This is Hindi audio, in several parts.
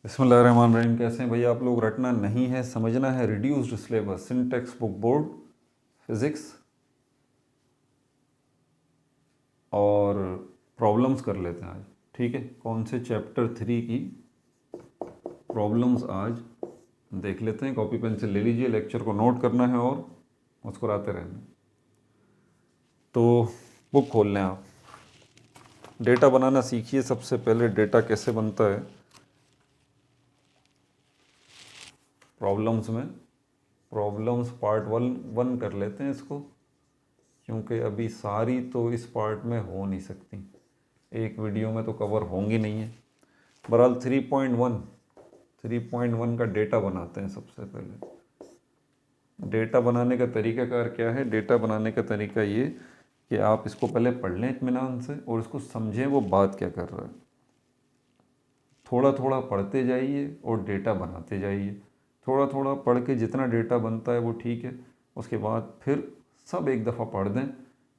बिस्मिल्लाहिर्रहमानिर्रहीम। कैसे हैं भैया आप लोग? रटना नहीं है, समझना है। Reduced syllabus, syntax book board, physics और प्रॉब्लम्स कर लेते हैं आज। ठीक है, कौन से चैप्टर 3 की प्रॉब्लम्स आज देख लेते हैं। कॉपी पेंसिल ले लीजिए, लेक्चर को नोट करना है और मुस्कुराते रहना है। तो बुक खोल लें आप। डेटा बनाना सीखिए। सबसे पहले डेटा कैसे बनता है प्रॉब्लम्स में। प्रॉब्लम्स पार्ट वन कर लेते हैं इसको, क्योंकि अभी सारी तो इस पार्ट में हो नहीं सकती, एक वीडियो में तो कवर होंगी नहीं है। बहरहाल 3.1 का डेटा बनाते हैं। सबसे पहले डेटा बनाने का तरीक़ाकार क्या है? डेटा बनाने का तरीका ये कि आप इसको पहले पढ़ लें इत्मीनान से और इसको समझें वो बात क्या कर रहा है। थोड़ा थोड़ा पढ़ते जाइए और डेटा बनाते जाइए। थोड़ा थोड़ा पढ़ के जितना डेटा बनता है वो ठीक है, उसके बाद फिर सब एक दफ़ा पढ़ दें।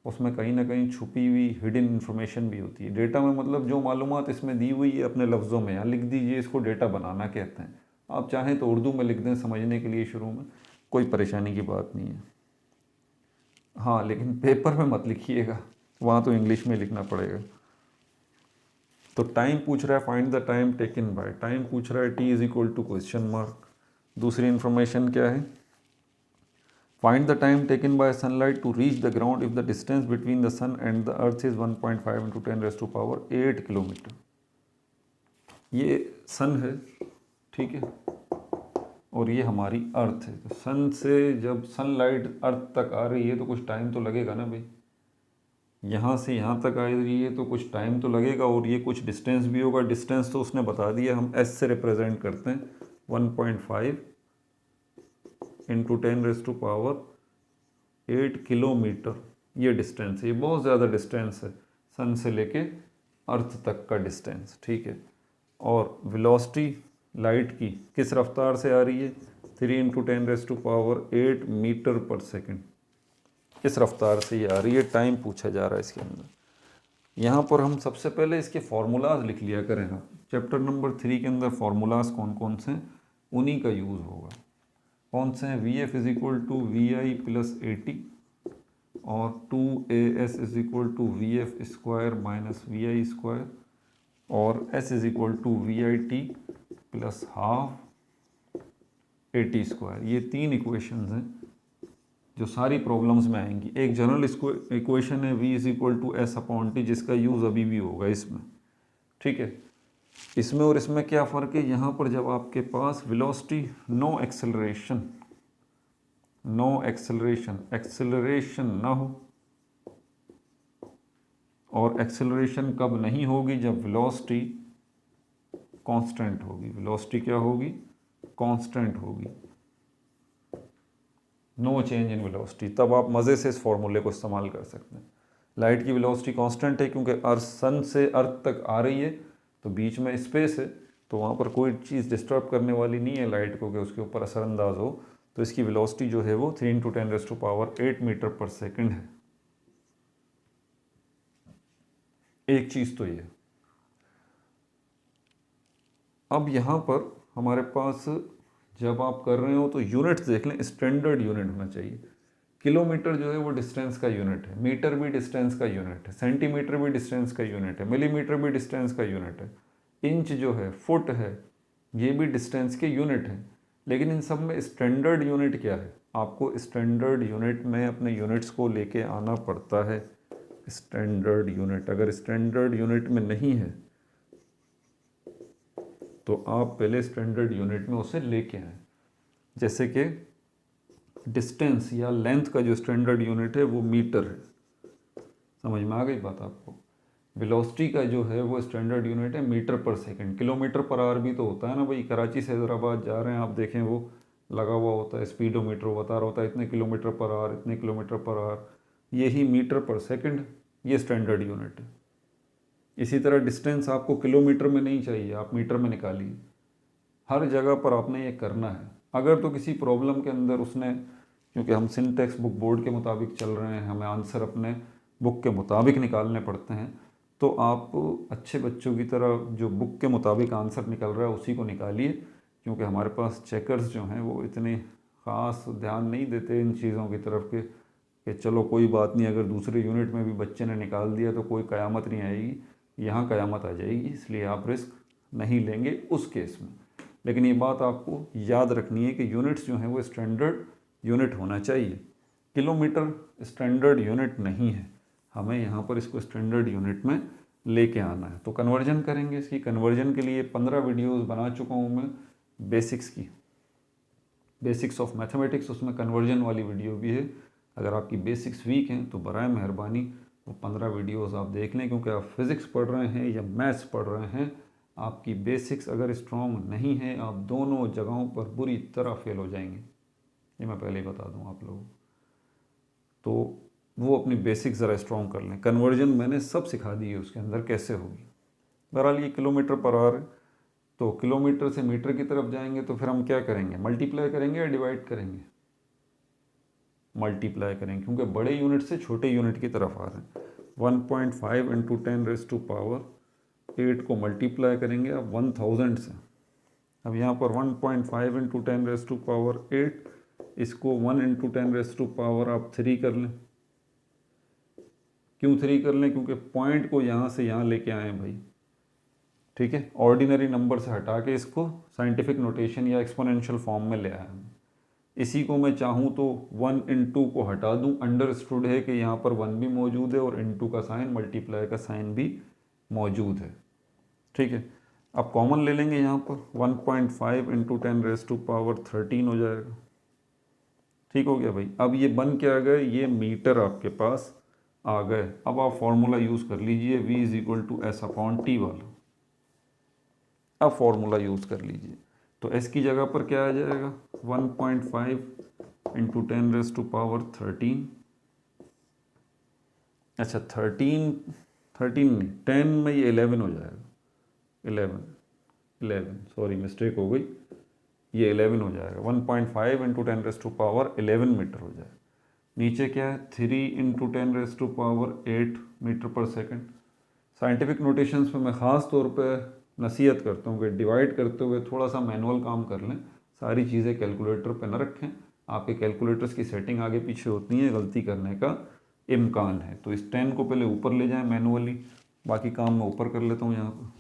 उसमें कहीं ना कहीं छुपी हुई हिडन इन्फॉर्मेशन भी होती है। डेटा में मतलब जो मालूमात इसमें दी हुई है अपने लफ्ज़ों में यहाँ लिख दीजिए, इसको डेटा बनाना कहते हैं। आप चाहें तो उर्दू में लिख दें समझने के लिए, शुरू में कोई परेशानी की बात नहीं है। हाँ, लेकिन पेपर में मत लिखिएगा, वहाँ तो इंग्लिश में लिखना पड़ेगा। तो टाइम पूछ रहा है, find the time taken by. Time पूछ रहा है T is equal to question mark. दूसरी इन्फॉर्मेशन क्या है? Find the time taken by sunlight to reach the ground if the distance between the sun and the earth is 1.5 into 10⁻⁸ kilometre. ये सन है, ठीक है, और ये हमारी अर्थ है। तो सन से जब सनलाइट अर्थ तक आ रही है तो कुछ टाइम तो लगेगा ना भाई। यहाँ से यहाँ तक आ रही है तो कुछ टाइम तो लगेगा, और ये कुछ डिस्टेंस भी होगा। डिस्टेंस तो उसने बता दिया, हम एस से रिप्रेजेंट करते हैं। 1.5 इंटू 10⁻⁸ किलोमीटर ये डिस्टेंस है। ये बहुत ज़्यादा डिस्टेंस है, सन से लेके अर्थ तक का डिस्टेंस, ठीक है। और वेलोसिटी लाइट की किस रफ्तार से आ रही है? 3 इंटू 10⁻⁸ मीटर पर सेकेंड। इस रफ्तार से ये आ रही है। टाइम पूछा जा रहा है इसके अंदर। यहाँ पर हम सबसे पहले इसके फार्मूलाज लिख लिया करें। हाँ, चैप्टर नंबर 3 के अंदर फार्मूलाज कौन कौन से हैं उन्हीं का यूज़ होगा। कौन से हैं? V F is equal to V I plus 80 और 2AS is equal to V F square minus V I square और S is equal to V I T plus half AT square. ये 3 इक्वेशंस हैं जो सारी प्रॉब्लम्स में आएंगी। एक जनरल इक्वेशन है V is equal to S upon T, जिसका यूज़ अभी भी होगा इसमें, ठीक है। इसमें और इसमें क्या फ़र्क है? यहाँ पर जब आपके पास वेलोसिटी नो एक्सेलरेशन ना हो, और एक्सेलरेशन कब नहीं होगी? जब वेलोसिटी कांस्टेंट होगी। वेलोसिटी क्या होगी? कांस्टेंट होगी, नो चेंज इन वेलोसिटी। तब आप मज़े से इस फॉर्मूले को इस्तेमाल कर सकते हैं। लाइट की वेलोसिटी कांस्टेंट है क्योंकि अर्थ सन से अर्थ तक आ रही है, तो बीच में स्पेस है, तो वहाँ पर कोई चीज़ डिस्टर्ब करने वाली नहीं है लाइट को कि उसके ऊपर असरअंदाज हो। तो इसकी वेलोसिटी जो है वो 3 इंटू 10⁻⁸ मीटर पर सेकेंड है। एक चीज़ तो ये। अब यहाँ पर हमारे पास जब आप कर रहे हो तो यूनिट्स देख लें, स्टैंडर्ड यूनिट होना चाहिए। किलोमीटर जो है वो डिस्टेंस का यूनिट है, मीटर भी डिस्टेंस का यूनिट है, सेंटीमीटर भी डिस्टेंस का यूनिट है, मिलीमीटर भी डिस्टेंस का यूनिट है, इंच जो है, फुट है, ये भी डिस्टेंस के यूनिट हैं। लेकिन इन सब में स्टैंडर्ड यूनिट क्या है? आपको स्टैंडर्ड यूनिट में अपने यूनिट्स को लेके आना पड़ता है। स्टैंडर्ड यूनिट अगर स्टैंडर्ड यूनिट में नहीं है तो आप पहले स्टैंडर्ड यूनिट में उसे लेके आएँ। जैसे कि डिस्टेंस या लेंथ का जो स्टैंडर्ड यूनिट है वो मीटर है। समझ में आ गई बात आपको? वेलोसिटी का जो है वो स्टैंडर्ड यूनिट है मीटर पर सेकंड। किलोमीटर पर आवर भी तो होता है ना भाई। कराची से हैदराबाद जा रहे हैं आप, देखें वो लगा हुआ होता है, स्पीडोमीटर बता रहा होता है इतने किलोमीटर पर आवर, इतने किलोमीटर पर आवर। यही मीटर पर सेकंड, ये स्टैंडर्ड यूनिट है। इसी तरह डिस्टेंस आपको किलोमीटर में नहीं चाहिए, आप मीटर में निकालिए। हर जगह पर आपने ये करना है। अगर तो किसी प्रॉब्लम के अंदर उसने, क्योंकि हम सिंटेक्स बुक बोर्ड के मुताबिक चल रहे हैं, हमें आंसर अपने बुक के मुताबिक निकालने पड़ते हैं, तो आप अच्छे बच्चों की तरह जो बुक के मुताबिक आंसर निकल रहा है उसी को निकालिए, क्योंकि हमारे पास चेकर्स जो हैं वो इतने ख़ास ध्यान नहीं देते इन चीज़ों की तरफ कि चलो कोई बात नहीं, अगर दूसरे यूनिट में भी बच्चे ने निकाल दिया तो कोई क़यामत नहीं आएगी। यहाँ क़यामत आ जाएगी, इसलिए आप रिस्क नहीं लेंगे उस केस में। लेकिन ये बात आपको याद रखनी है कि यूनिट्स जो हैं वो स्टैंडर्ड यूनिट होना चाहिए। किलोमीटर स्टैंडर्ड यूनिट नहीं है, हमें यहाँ पर इसको स्टैंडर्ड यूनिट में लेके आना है। तो कन्वर्जन करेंगे, इसकी कन्वर्जन के लिए 15 वीडियोस बना चुका हूँ मैं बेसिक्स की, बेसिक्स ऑफ मैथमेटिक्स, उसमें कन्वर्जन वाली वीडियो भी है। अगर आपकी बेसिक्स वीक हैं तो बराए मेहरबानी वो 15 वीडियोस आप देख लें, क्योंकि आप फिज़िक्स पढ़ रहे हैं या मैथ्स पढ़ रहे हैं, आपकी बेसिक्स अगर स्ट्रॉन्ग नहीं है आप दोनों जगहों पर बुरी तरह फेल हो जाएंगे, ये मैं पहले ही बता दूँ आप लोगों को। तो वो अपनी बेसिक्स ज़रा स्ट्रॉन्ग कर लें। कन्वर्जन मैंने सब सिखा दी है उसके अंदर कैसे होगी। बहरहाल ये किलोमीटर पर आवर है, तो किलोमीटर से मीटर की तरफ जाएंगे तो फिर हम क्या करेंगे, मल्टीप्लाई करेंगे या डिवाइड करेंगे? मल्टीप्लाई करेंगे, क्योंकि बड़े यूनिट से छोटे यूनिट की तरफ आ रहे हैं। 1.5 इंटू 10⁻⁸ को मल्टीप्लाई करेंगे अब 1000 से। अब यहाँ पर 1.5 इंटू 10⁻⁸, इसको 1 इंटू 10⁻³ आप 3 कर लें। क्यों 3 कर लें? क्योंकि पॉइंट को यहाँ से यहाँ लेके आए भाई, ठीक है। ऑर्डिनरी नंबर से हटा के इसको साइंटिफिक नोटेशन या एक्सपोनेंशियल फॉर्म में ले आया हूँ। इसी को मैं चाहूँ तो 1 इन 2 को हटा दूँ, अंडरस्टूड है कि यहाँ पर 1 भी मौजूद है और इनटू का साइन, मल्टीप्लाई का साइन भी मौजूद है, ठीक है। अब कॉमन ले लेंगे, यहाँ पर 1.5 इंटू 10⁻13 हो जाएगा, ठीक हो गया भाई। अब ये बन के आ गए, ये मीटर आपके पास आ गए। अब आप फॉर्मूला यूज़ कर लीजिए V=S/T वाला। अब फॉर्मूला यूज़ कर लीजिए, तो S की जगह पर क्या आ जाएगा, 1.5 इंटू 10⁻13। अच्छा 13 नहीं, 10 में ये 11 हो जाएगा, 11 सॉरी मिस्टेक हो गई, ये 11 हो जाएगा। 1.5 इंटू 10⁻11 मीटर हो जाएगा। नीचे क्या है, 3 इंटू 10⁻8 मीटर पर सेकंड। साइंटिफिक नोटेशंस में मैं ख़ास तौर पे नसीहत करता हूँ कि डिवाइड करते हुए थोड़ा सा मैनुअल काम कर लें, सारी चीज़ें कैलकुलेटर पे न रखें। आपके कैलकुलेटर्स की सेटिंग आगे पीछे होती है, गलती करने का इम्कान है। तो इस 10 को पहले ऊपर ले जाएं मैनुअली, बाकी काम मैं ऊपर कर लेता हूँ यहाँ पर।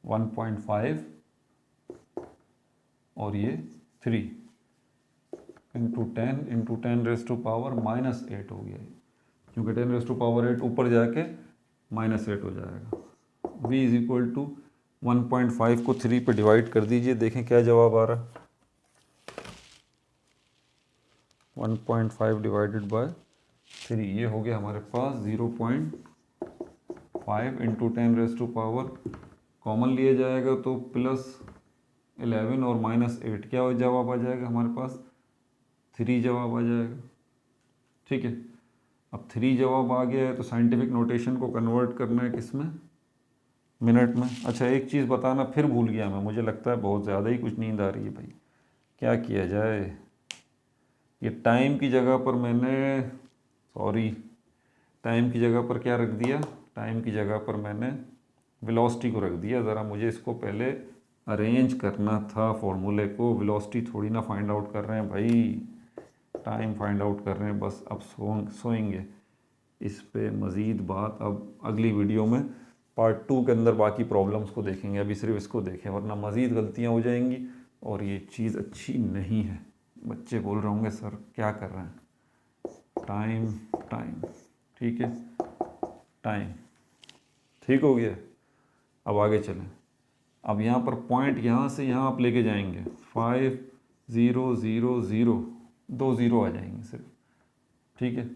वन 1.5 और ये 3 इंटू 10 इंटू 10⁻⁻8 हो गया, क्योंकि 10⁻8 ऊपर जाके -8 हो जाएगा। V=1.5 को 3 पे डिवाइड कर दीजिए, देखें क्या जवाब आ रहा है। 1.5 डिवाइडेड बाय 3, ये हो गया हमारे पास 0.5 इंटू 10⁻, कॉमन लिया जाएगा तो +11 और -8, क्या जवाब आ जाएगा हमारे पास, 3 जवाब आ जाएगा, ठीक है। अब 3 जवाब आ गया है तो साइंटिफिक नोटेशन को कन्वर्ट करना है किस में, मिनट में। अच्छा एक चीज़ बताना फिर भूल गया मैं, मुझे लगता है बहुत ज़्यादा ही कुछ नींद आ रही है भाई, क्या किया जाए। ये टाइम की जगह पर मैंने, सॉरी टाइम की जगह पर क्या रख दिया, टाइम की जगह पर मैंने वेलोसिटी को रख दिया। ज़रा मुझे इसको पहले अरेंज करना था फॉर्मूले को, वेलोसिटी थोड़ी ना फाइंड आउट कर रहे हैं भाई, टाइम फाइंड आउट कर रहे हैं बस। अब सोएंगे इस पे मज़ीद बात अब अगली वीडियो में, पार्ट 2 के अंदर बाकी प्रॉब्लम्स को देखेंगे, अभी सिर्फ इसको देखें वरना मज़ीद गलतियाँ हो जाएंगी और ये चीज़ अच्छी नहीं है। बच्चे बोल रहे होंगे सर क्या कर रहे हैं, टाइम टाइम, ठीक है, टाइम ठीक हो गया। अब आगे चलें, अब यहाँ पर पॉइंट यहाँ से यहाँ आप लेके जाएंगे 5 0 0 0, 2 0 आ जाएंगे सिर्फ, ठीक है।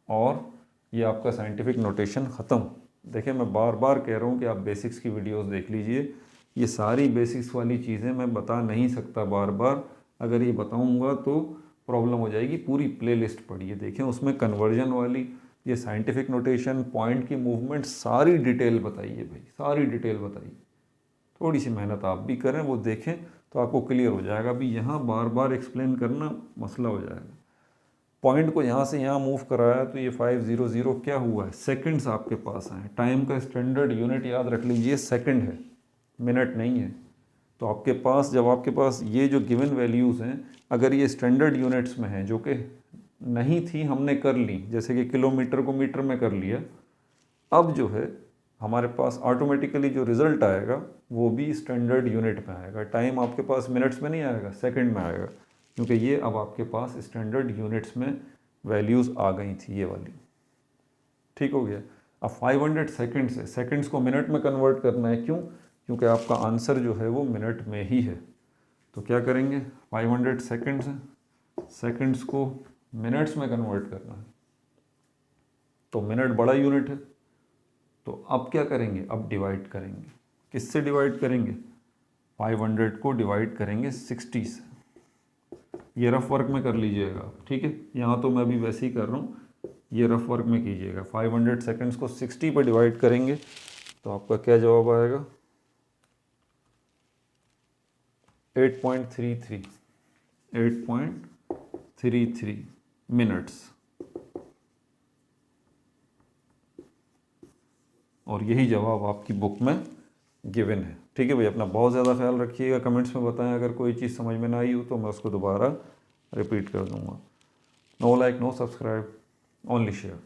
और ये आपका साइंटिफिक नोटेशन ख़त्म। देखिए मैं बार बार कह रहा हूँ कि आप बेसिक्स की वीडियोस देख लीजिए, ये सारी बेसिक्स वाली चीज़ें मैं बता नहीं सकता बार बार, अगर ये बताऊँगा तो प्रॉब्लम हो जाएगी। पूरी प्लेलिस्ट पढ़िए, देखें उसमें कन्वर्जन वाली, ये साइंटिफिक नोटेशन, पॉइंट की मूवमेंट, सारी डिटेल बताइए भाई, सारी डिटेल बताइए। थोड़ी सी मेहनत आप भी करें, वो देखें तो आपको क्लियर हो जाएगा। अभी यहाँ बार बार एक्सप्लेन करना मसला हो जाएगा। पॉइंट को यहाँ से यहाँ मूव कराया तो ये 500 क्या हुआ है, सेकंड्स आपके पास आए। टाइम का स्टैंडर्ड यूनिट याद रख लीजिए सेकंड है, मिनट नहीं है। तो आपके पास जब आपके पास ये जो गिवन वैल्यूज़ हैं, अगर ये स्टैंडर्ड यूनिट्स में हैं, जो कि नहीं थी हमने कर ली, जैसे कि किलोमीटर को मीटर में कर लिया, अब जो है हमारे पास ऑटोमेटिकली जो रिज़ल्ट आएगा वो भी स्टैंडर्ड यूनिट में आएगा। टाइम आपके पास मिनट्स में नहीं आएगा, सेकंड में आएगा, क्योंकि ये अब आपके पास स्टैंडर्ड यूनिट्स में वैल्यूज़ आ गई थी ये वाली। ठीक हो गया। अब 500 सेकंड्स है, सेकंड्स को मिनट में कन्वर्ट करना है। क्यों? क्योंकि आपका आंसर जो है वो मिनट में ही है। तो क्या करेंगे, 500 सेकंड्स है, सेकंड्स को मिनट्स में कन्वर्ट करना है, तो मिनट बड़ा यूनिट है। तो अब क्या करेंगे, अब डिवाइड करेंगे। किससे डिवाइड करेंगे, 500 को डिवाइड करेंगे 60 से। ये रफ वर्क में कर लीजिएगा, ठीक है। यहाँ तो मैं अभी वैसे ही कर रहा हूँ, ये रफ वर्क में कीजिएगा। 500 सेकंड्स को 60 पर डिवाइड करेंगे तो आपका क्या जवाब आएगा, 8.33 मिनट्स। और यही जवाब आपकी बुक में गिवन है। ठीक है भाई, अपना बहुत ज़्यादा ख्याल रखिएगा। कमेंट्स में बताएं अगर कोई चीज़ समझ में ना आई हो तो मैं उसको दोबारा रिपीट कर दूंगा। No like, no subscribe, only share.